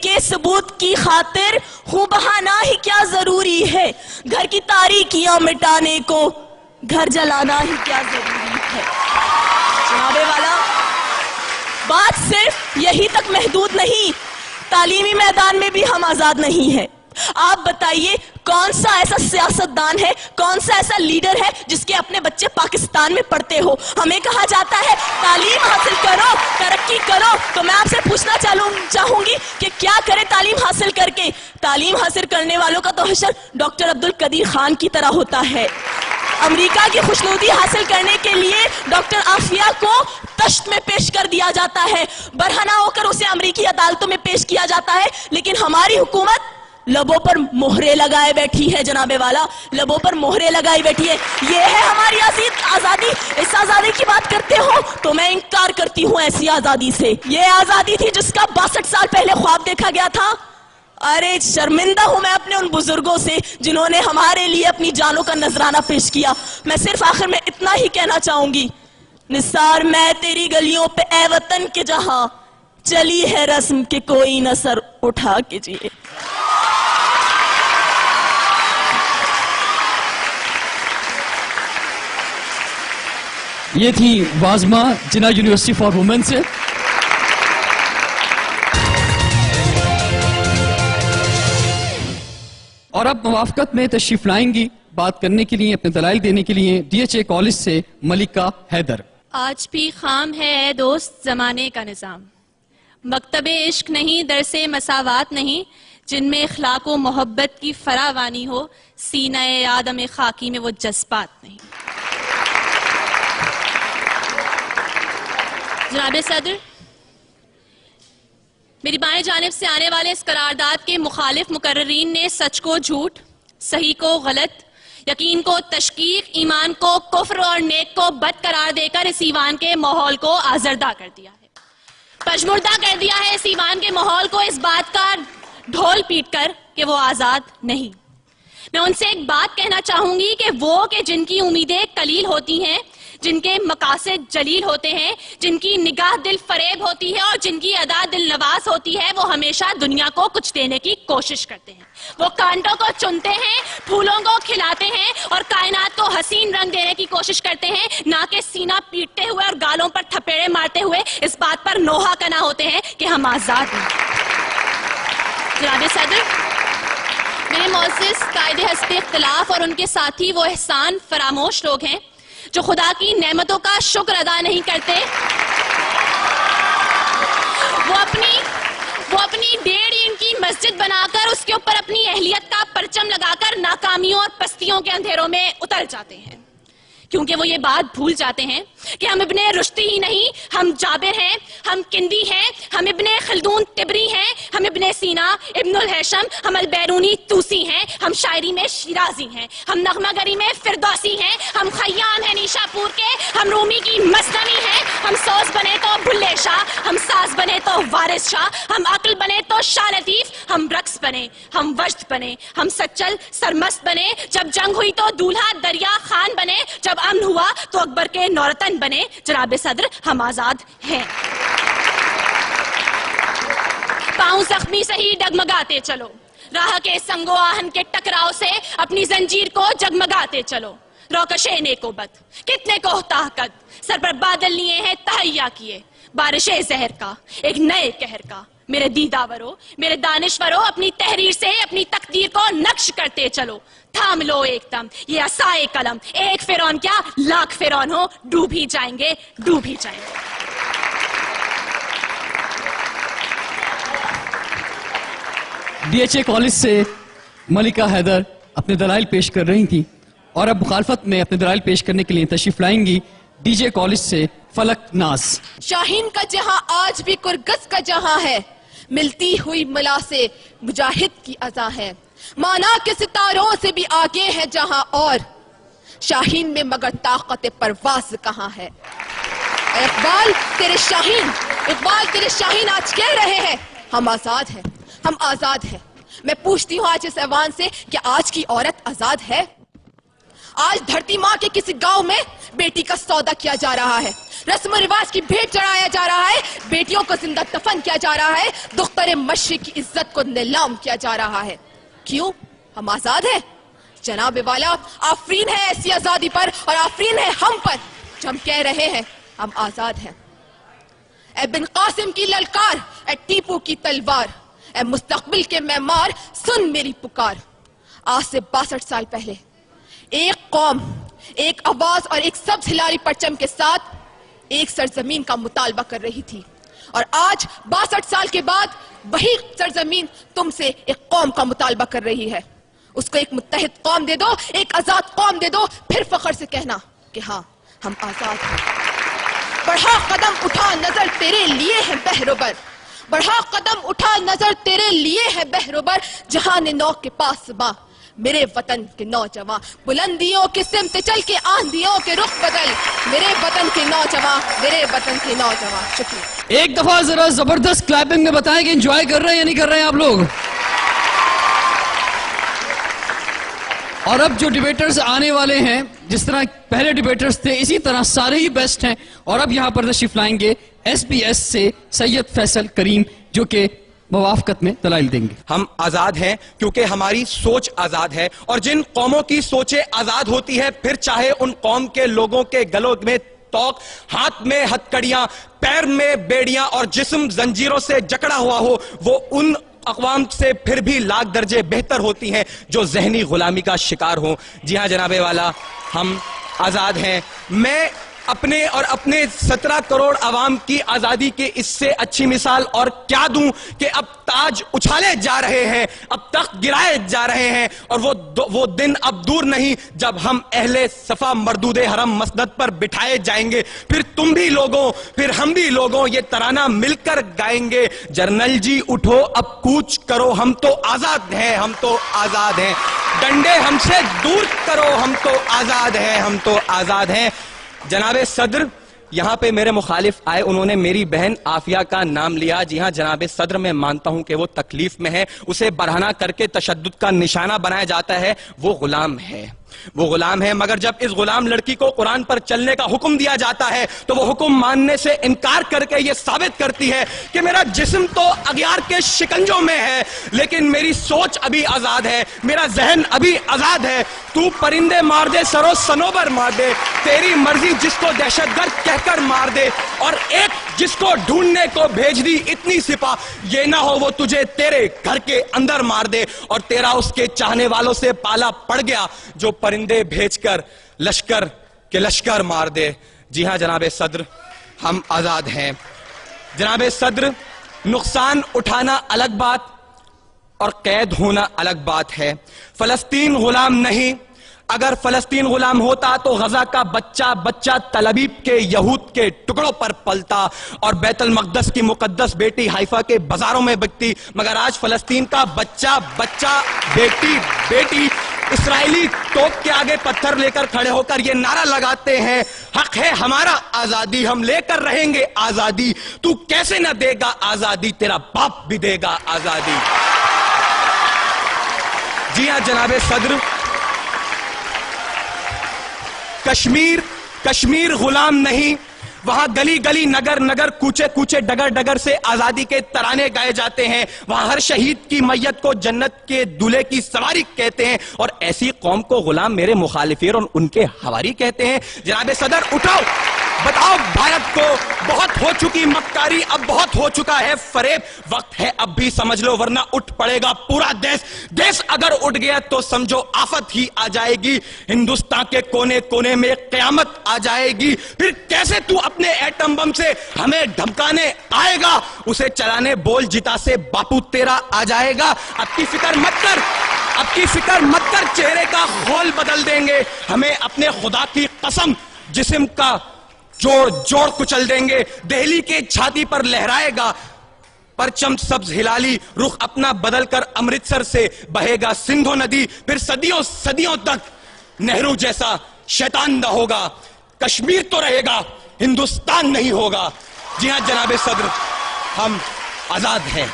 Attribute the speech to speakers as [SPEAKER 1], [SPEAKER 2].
[SPEAKER 1] کے ثبوت کی خاطر خوں بہانا ہی کیا ضروری ہے، گھر کی تاریکیاں مٹانے کو گھر جلانا ہی کیا ضروری ہے۔ جناب والا، بات صرف یہی تک محدود نہیں، تعلیمی میدان میں بھی ہم آزاد نہیں ہیں۔ آپ بتائیے کون سا ایسا سیاستدان ہے، کون سا ایسا لیڈر ہے جس کے اپنے بچے پاکستان میں پڑھتے ہو؟ ہمیں کہا جاتا ہے تعلیم حاصل کرو، ترقی کرو، تو میں آپ سے پوچھنا چاہوں گی کہ کیا کرے تعلیم حاصل کر کے؟ تعلیم حاصل کرنے والوں کا تو حشر ڈاکٹر عبدالقدیر خان کی طرح ہوتا ہے۔ امریکہ کی خوشنودی حاصل کرنے کے لیے ڈاکٹر عافیہ کو تشت میں پیش کر دیا جاتا ہے، برہنہ ہو کر اسے امریکی عدالتوں میں پیش کیا جاتا ہے، لیکن ہماری حکومت لبوں پر مہرے لگائے بیٹھی ہے۔ جناب والا، لبوں پر مہرے لگائی بیٹھی ہے۔ یہ ہے ہماری آزادی۔ اس آزادی کی بات کرتے ہو تو میں انکار کرتی ہوں ایسی آزادی سے۔ یہ آزادی تھی جس کا 62 سال پہلے خواب دیکھا گیا تھا۔ ارے شرمندہ ہوں میں اپنے ان بزرگوں سے جنہوں نے ہمارے لیے اپنی جانوں کا نذرانہ پیش کیا۔ میں صرف آخر میں اتنا ہی کہنا چاہوں گی، نثار میں تیری گلیوں پہ اے وطن کے جہاں، چلی ہے رسم کہ کوئی نہ سر اٹھا کے جیے۔
[SPEAKER 2] یہ تھی وازمہ جناح یونیورسٹی فار وومن سے۔ اور اب موافقت میں تشریف لائیں گی بات کرنے کے لیے، اپنے دلائل دینے کے لیے ڈی ایچ اے کالج سے ملکہ حیدر۔
[SPEAKER 3] آج بھی خام ہے اے دوست زمانے کا نظام، مکتب عشق نہیں، درس مساوات نہیں، جن میں اخلاق و محبت کی فراوانی ہو، سینہ آدم خاکی میں وہ جذبات نہیں۔ جناب صدر، میری بائیں جانب سے آنے والے اس قرارداد کے مخالف مقررین نے سچ کو جھوٹ، صحیح کو غلط، یقین کو تشکیک، ایمان کو کفر اور نیک کو بد قرار دے کر اس ایوان کے ماحول کو آزردہ کر دیا ہے، پشمردہ کر دیا ہے اس ایوان کے ماحول کو، اس بات کا ڈھول پیٹ کر کہ وہ آزاد نہیں۔ میں ان سے ایک بات کہنا چاہوں گی کہ وہ کہ جن کی امیدیں قلیل ہوتی ہیں، جن کے مقاصد جلیل ہوتے ہیں، جن کی نگاہ دل فریب ہوتی ہے اور جن کی ادا دل نواز ہوتی ہے، وہ ہمیشہ دنیا کو کچھ دینے کی کوشش کرتے ہیں۔ وہ کانٹوں کو چنتے ہیں، پھولوں کو کھلاتے ہیں اور کائنات کو حسین رنگ دینے کی کوشش کرتے ہیں، نہ کہ سینہ پیٹتے ہوئے اور گالوں پر تھپیڑے مارتے ہوئے اس بات پر نوحہ کنا ہوتے ہیں کہ ہم آزاد ہیں۔ جناب صدر، میرے معزز قائد ہست اختلاف اور ان کے ساتھی وہ احسان فراموش لوگ ہیں جو خدا کی نعمتوں کا شکر ادا نہیں کرتے، وہ اپنی 1.5 اینٹ کی مسجد بنا کر اس کے اوپر اپنی اہلیت کا پرچم لگا کر ناکامیوں اور پستیوں کے اندھیروں میں اتر جاتے ہیں، کیونکہ وہ یہ بات بھول جاتے ہیں کہ ہم ابن رشدی ہی نہیں، ہم جابر ہیں، ہم کندی ہیں، ہم ابن خلدون تبری ہیں، ہم ابن سینا، ابن الہیثم، ہم البیرونی توسی ہیں، ہم شاعری میں شیرازی ہیں، ہم نغمہ گری میں فردوسی ہیں، ہم خیام ہیں نیشا پور کے، ہم رومی کی مثنوی ہیں، ہم سوز بنے تو بھلے شاہ، ہم ساز بنے تو وارث شاہ، ہم عقل بنے تو شاہ لطیف، ہم رقص بنے، ہم وجد بنے، ہم سچل سرمست بنے، جب جنگ ہوئی تو دولہا دریا خان بنے، جب امن ہوا تو اکبر کے نورتن بنے۔ جناب صدر، ہم آزاد ہیں۔ پاؤں زخمی سے ہی ڈگمگاتے چلو، راہ کے سنگ و آہن کے ٹکراؤ سے اپنی زنجیر کو جگمگاتے چلو، روکش نیکو بد کتنے کو طاقت، سر پر بادل لیے ہیں تہیا کیے، بارش زہر کا ایک نئے قہر کا، میرے دیداورو، میرے دانشورو، اپنی تحریر سے اپنی تقدیر کو نقش کرتے چلو، تھام لو ایک دم یہ عصائے قلم، ایک فرعون کیا لاکھ فرعون ہو، ڈوب ہی جائیں گے، ڈوب ہی جائیں گے۔
[SPEAKER 2] ڈی ایچ اے کالج سے ملکہ حیدر اپنے دلائل پیش کر رہی تھی، اور اب مخالفت میں اپنے دلائل پیش کرنے کے لیے تشریف لائیں گی ڈی جے کالج سے فلک ناز۔
[SPEAKER 4] شاہین کا جہاں آج بھی کرگس کا جہاں ہے، ملتی ہوئی ملا سے مجاہد کی اذا ہے، مانا کے ستاروں سے بھی آگے ہے جہاں، اور شاہین میں مگر طاقت پرواز کہاں ہے۔ اے اقبال تیرے شاہین آج کہہ رہے ہیں ہم آزاد ہیں، ہم آزاد ہیں۔ میں پوچھتی ہوں آج اس ایوان سے کہ آج کی عورت آزاد ہے؟ आज धरती माँ के किसी गांव में बेटी का सौदा किया जा रहा है, रस्म रिवाज की भेंट चढ़ाया जा रहा है, बेटियों को जिंदा दफन किया जा रहा है, दुख्तर मशरिक की इज्जत को नीलाम किया जा रहा है। क्यों? हम आजाद हैं जनाब वाला। आफरीन है ऐसी आजादी पर और आफरीन है हम पर जो हम कह रहे हैं हम आजाद हैं। ए बिन कासिम की ललकार, ए टीपू की तलवार, ए मुस्तकबिल के मेमार, सुन मेरी पुकार। आज से 62 साल पहले एक कौम, एक आवाज और एक सब्ज हिलारी परचम के साथ एक सरजमीन का मुतालबा कर रही थी, और आज 62 साल के बाद वही सरजमीन तुमसे एक कौम का मुतालबा कर रही है। उसको एक मुत्तहिद कौम दे दो, एक आजाद कौम दे दो, फिर फख्र से कहना कि हाँ हम आजाद हैं। बढ़ा कदम उठा नजर तेरे लिए है बहरोबर, बढ़ा कदम उठा नजर तेरे लिए है बहरोबर, जहां नौ के पास बा मेरे वतन के नौजवान, बुलंदियों के सिमत चल के आंधियों के रुख बदल, मेरे वतन के नौजवान, मेरे वतन के नौजवान। शुक्रिया।
[SPEAKER 2] एक दफा जरा जबरदस्त क्लैपिंग में बताएं कि एंजॉय कर रहे हैं या नहीं कर रहे हैं आप लोग। और अब जो डिबेटर्स आने वाले हैं, जिस तरह पहले डिबेटर्स थे इसी तरह सारे ही बेस्ट हैं। और अब यहां पर तशरीफ लाएंगे SBS से सैयद फैसल करीम, जो कि मुवाफकत में दलाइल देंगे।
[SPEAKER 5] हम आजाद हैं क्योंकि हमारी सोच आजाद है, और जिन कौमों की सोचें आजाद होती है, फिर चाहे उन कौम के लोगों के गलों में तोक, हाथ में हथकड़ियां, पैर में बेड़ियां और जिस्म जंजीरों से जकड़ा हुआ हो, वो उन अक़वाम से फिर भी लाख दर्जे बेहतर होती हैं जो ज़हनी गुलामी का शिकार हो। जी हां जनाबे वाला, हम आजाद हैं। मैं अपने और अपने 17 करोड़ अवाम की आजादी की इससे अच्छी मिसाल और क्या दूं कि अब ताज उछाले जा रहे हैं, अब तख्त गिराए जा रहे हैं, और वो दिन अब दूर नहीं जब हम अहले सफा मरदूदे हरम मसनद पर बिठाए जाएंगे। फिर तुम भी लोगों, फिर हम भी लोगों ये तराना मिलकर गाएंगे। जर्नल जी उठो अब कूच करो, हम तो आजाद हैं, हम तो आजाद हैं। डंडे हमसे दूर करो, हम तो आजाद हैं, हम तो आजाद हैं। जनाबे सदर यहां पे मेरे मुखालिफ आए, उन्होंने मेरी बहन आफिया का नाम लिया। जी हां जनाबे सदर, मैं मानता हूं कि वो तकलीफ में है, उसे बरहना करके तशद्दुद का निशाना बनाया जाता है। वो गुलाम है, वो गुलाम है, मगर जब इस गुलाम लड़की को कुरान पर चलने का हुक्म दिया जाता है तो वो हुक्म मानने से इनकार करके ये साबित करती है कि मेरा जिस्म तो अगियार के शिकंजों में है, लेकिन मेरी सोच अभी आजाद है, मेरा जहन अभी आजाद है। तू परिंदे मार दे, सरो सनोबर मार दे, तेरी मर्जी जिसको दहशतगर्द कहकर मार दे, और एक जिसको ढूंढने को भेज दी इतनी सिपा, ये ना हो वो तुझे तेरे घर के अंदर मार दे, और तेरा उसके चाहने वालों से पाला पड़ गया जो परिंदे भेजकर लश्कर के लश्कर मार दे। जी हां जनाबे सदर, हम आजाद हैं। जनाबे सदर, नुकसान उठाना अलग बात और कैद होना अलग बात है। फलस्तीन गुलाम नहीं, अगर फलस्तीन गुलाम होता तो गजा का बच्चा बच्चा तलबीब के यहूद के टुकड़ों पर पलता और बैतुल मक़दस की मुकद्दस बेटी हाइफा के बाजारों में बिकती, मगर आज फलस्तीन का बच्चा बच्चा बेटी बेटी इस्राएली तोप के आगे पत्थर लेकर खड़े होकर ये नारा लगाते हैं, हक है हमारा आजादी, हम लेकर रहेंगे आजादी, तू कैसे न देगा आजादी, तेरा बाप भी देगा आजादी। जी हां जनाबे सदर, कश्मीर गुलाम नहीं, वहां गली गली नगर नगर कूचे कूचे डगर डगर से आजादी के तराने गाए जाते हैं। वहां हर शहीद की मैयत को जन्नत के दूल्हे की सवारी कहते हैं, और ऐसी कौम को गुलाम मेरे मुखालिफिन और उनके हवारी कहते हैं। जनाबे सदर उठाओ, बताओ भारत को बहुत हो चुकी मक्कारी, अब बहुत हो चुका है फरेब, वक्त है अब भी समझ लो वरना उठ पड़ेगा पूरा देश। देश अगर उठ गया तो समझो आफत ही आ जाएगी, हिंदुस्तान के कोने कोने में कयामत आ जाएगी। फिर कैसे तू अपने एटम बम से हमें धमकाने आएगा, उसे चलाने बोल जिता से बापू तेरा आ जाएगा। अब की फिक्र मत कर, अब की फिक्र मत कर, चेहरे का खोल बदल देंगे, हमें अपने खुदा की कसम जिस्म का जोड़ जोड़ कुचल देंगे। दिल्ली के छाती पर लहराएगा परचम सब्ज हिलाली, रुख अपना बदलकर अमृतसर से बहेगा सिंधु नदी, फिर सदियों सदियों तक नेहरू जैसा शैतान न होगा। कश्मीर तो रहेगा, हिंदुस्तान नहीं होगा। जी हां जनाबे सदर, हम आजाद हैं।